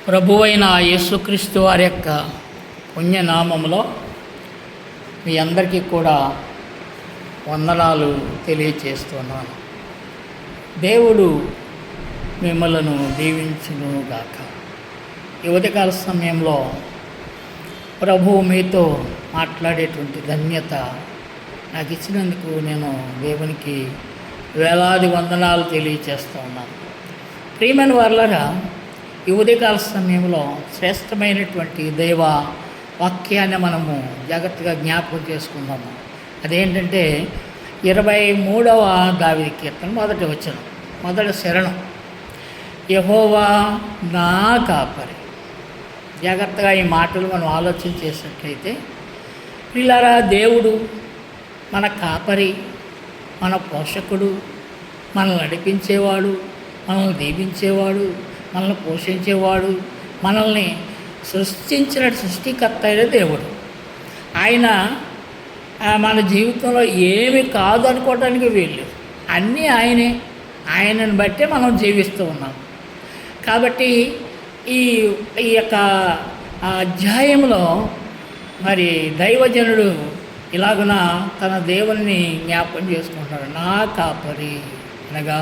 ప్రభువైన యేసుక్రీస్తు వారి యొక్క పుణ్యనామంలో మీ అందరికీ కూడా వందనాలు తెలియచేస్తున్నాను. దేవుడు మిమ్మలను దీవించునుగాక. ఈ ఉదయకాల సమయంలో ప్రభువు మీతో మాట్లాడేటువంటి ధన్యత నాకు ఇచ్చినందుకు నేను దేవునికి వేలాది వందనాలు తెలియచేస్తూ ఉన్నాను. ప్రియమైన వారలారా, ఈ ఉదయకాల సమయంలో శ్రేష్టమైనటువంటి దైవ వాక్యాన్ని మనము జాగ్రత్తగా జ్ఞాపకం చేసుకుందాము. అదేంటంటే 23వ దావీదు కీర్తన మొదటి వచనం, మొదటి శరణం, యెహోవా నా కాపరి. జాగ్రత్తగా ఈ మాటలు మనం ఆలోచన చేసినట్లయితే, పిల్లారా, దేవుడు మన కాపరి, మన పోషకుడు, మనల్ని నడిపించేవాడు, మనల్ని దీవించేవాడు, మనల్ని పోషించేవాడు, మనల్ని సృష్టించిన సృష్టికర్త అయిన దేవుడు. ఆయన మన జీవితంలో ఏమి కాదు అనుకోవడానికి వీళ్ళు, అన్నీ ఆయనే. ఆయనను బట్టే మనం జీవిస్తూ ఉన్నాం. కాబట్టి ఈ యొక్క అధ్యాయంలో మరి దైవజనుడు ఇలాగున తన దేవుని జ్ఞాపకం చేసుకుంటాడు. నా కాపరి అనగా,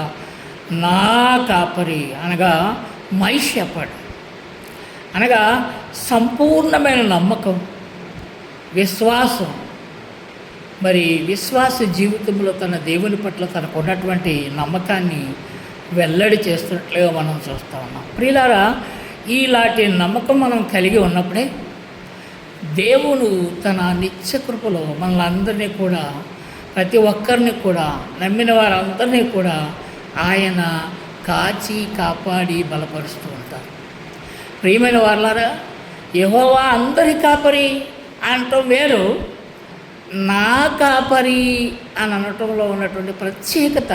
నా కాపరి అనగా మై షెపర్డ్ అనగా సంపూర్ణమైన నమ్మకం, విశ్వాసం. మరి విశ్వాస జీవితంలో తన దేవుని పట్ల తనకు ఉన్నటువంటి నమ్మకాన్ని వెల్లడి చేస్తున్నట్లుగా మనం చూస్తూ ఉన్నాం. ప్రియులారా, ఇలాంటి నమ్మకం మనం కలిగి ఉన్నప్పుడే దేవుడు తన నిత్య కృపలో మనల్ని అందరినీ కూడా, ప్రతి ఒక్కరిని కూడా, నమ్మిన వారందరినీ కూడా ఆయన కాచి కాపాడి బలపరుస్తూ ఉంటారు. ప్రియమైన వారలారా, యెహోవా అందరి కాపరి అనటం వేరు, నా కాపరి అని అనటంలో ఉన్నటువంటి ప్రత్యేకత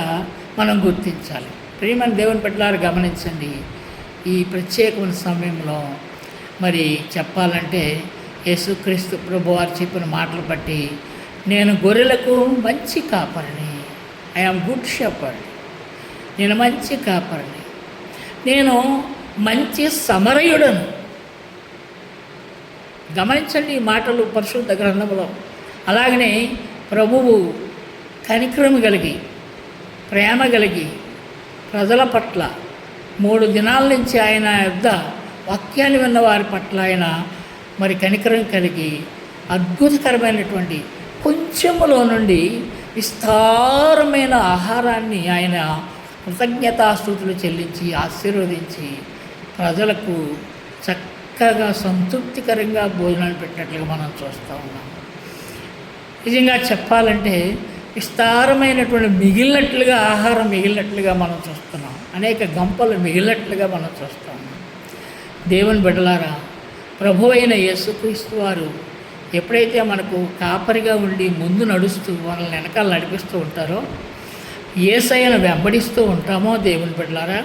మనం గుర్తించాలి. ప్రియమైన దేవుని బిడ్డలారా, గమనించండి. ఈ ప్రత్యేకమైన సమయంలో మరి చెప్పాలంటే యేసుక్రీస్తు ప్రభువారు చెప్పిన మాటలు బట్టి, నేను గొర్రెలకు మంచి కాపరిని, ఐ యామ్ గుడ్ షెపర్డ్, నేను మంచి కాపరిని, నేను మంచి సమరయుడను. గమనించండి ఈ మాటలు పరిశుద్ధ గ్రంథంలో. అలాగనే ప్రభువు కనికరం కలిగి, ప్రేమ కలిగి, ప్రజల పట్ల 3 దినాల నుంచి ఆయన యొద్ద వాక్యాన్ని విన్న వారి పట్ల ఆయన మరి కనికరం కలిగి, అద్భుతకరమైనటువంటి కొంచెములో నుండి విస్తారమైన ఆహారాన్ని ఆయన కృతజ్ఞతాస్తుతులు చెల్లించి ఆశీర్వదించి ప్రజలకు చక్కగా సంతృప్తికరంగా భోజనాలు పెట్టినట్లుగా మనం చూస్తూ ఉన్నాం. నిజంగా చెప్పాలంటే విస్తారమైనటువంటి మిగిలినట్లుగా, ఆహారం మిగిలినట్లుగా మనం చూస్తున్నాం. అనేక గంపలు మిగిలినట్లుగా మనం చూస్తూ ఉన్నాం. దేవుని బిడ్డలారా, ప్రభు అయిన యేసుక్రీస్తు వారు ఎప్పుడైతే మనకు కాపరిగా ఉండి ముందు నడుస్తూ మనల్ని వెనకాల నడిపిస్తూ ఉంటారో, యేసయ్యను వెంబడిస్తూ ఉంటామో, దేవుని బిడ్డలారా,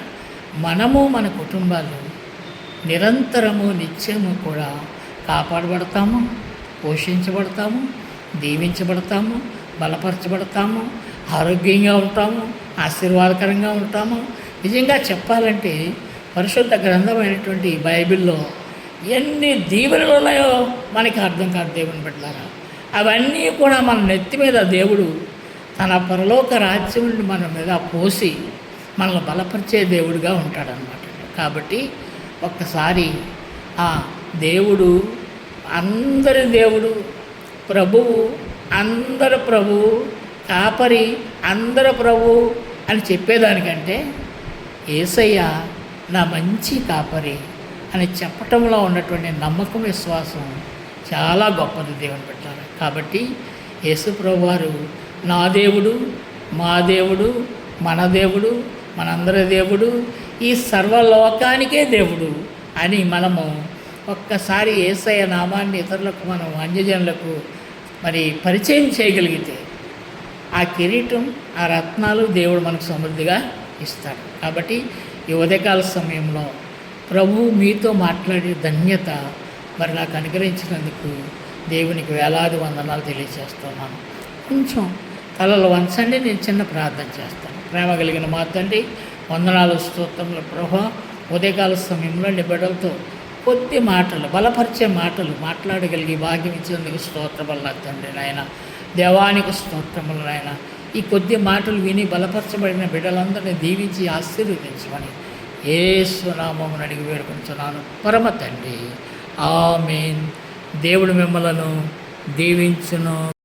మనము మన కుటుంబాలు నిరంతరము నిత్యము కూడా కాపాడబడతాము, పోషించబడతాము, దీవించబడతాము, బలపరచబడతాము, ఆరోగ్యంగా ఉంటాము, ఆశీర్వాదకరంగా ఉంటాము. నిజంగా చెప్పాలంటే పరిశుద్ధ గ్రంథమైనటువంటి బైబిల్లో ఎన్ని దీవెనలు ఉన్నాయో మనకి అర్థం కాదు. దేవుని బిడ్డలారా, అవన్నీ కూడా మన నెత్తి మీద దేవుడు తన పరలోక రాజ్యం నుండి మన మీద పోసి మనల్ని బలపరిచే దేవుడిగా ఉంటాడనమాట. కాబట్టి ఒక్కసారి ఆ దేవుడు, అందరి దేవుడు, ప్రభువు, అందరి ప్రభువు, కాపరి, అందరి ప్రభువు అని చెప్పేదానికంటే యేసయ్య నా మంచి కాపరి అని చెప్పటంలో ఉన్నటువంటి నమ్మకం, విశ్వాసం చాలా గొప్పది దేవుని పెట్టారు. కాబట్టి యేసు ప్రభువారు నా దేవుడు, మా దేవుడు, మన దేవుడు, మనందరి దేవుడు, ఈ సర్వలోకానికే దేవుడు అని మనము ఒక్కసారి యేసయ్య నామాన్ని ఇతరులకు, మనం అన్యజనులకు మరి పరిచయం చేయగలిగితే ఆ కిరీటం, ఆ రత్నాలు దేవుడు మనకు సమృద్ధిగా ఇస్తాడు. కాబట్టి ఈ ఉదయకాల సమయంలో ప్రభువు మీతో మాట్లాడే ధన్యత మరి నాకు అనుగ్రహించినందుకు దేవునికి వేలాది వందనాలు తెలియజేస్తున్నాను. కొంచెం తలలు వంచండి, నేను చిన్న ప్రార్థన చేస్తాను. ప్రేమ కలిగిన మా తండ్రి, వందనాలు, స్తోత్రములు ప్రభువా. ఉదయకాల సమయంలో నీ బిడ్డలతో కొద్ది మాటలు, బలపరిచే మాటలు మాట్లాడగలిగి భాగ్యం ఇచ్చినందుకు స్తోత్రములు తండ్రి నాయన. దేవానికి స్తోత్రములు నాయన. ఈ కొద్ది మాటలు విని బలపరచబడిన బిడ్డలందరినీ దీవించి ఆశీర్వదించమని యేసు నామమున అడిగి వేడుకొంచున్నాను పరమ తండ్రి. ఆమేన్. దేవుడు మిమ్మలను దీవించును.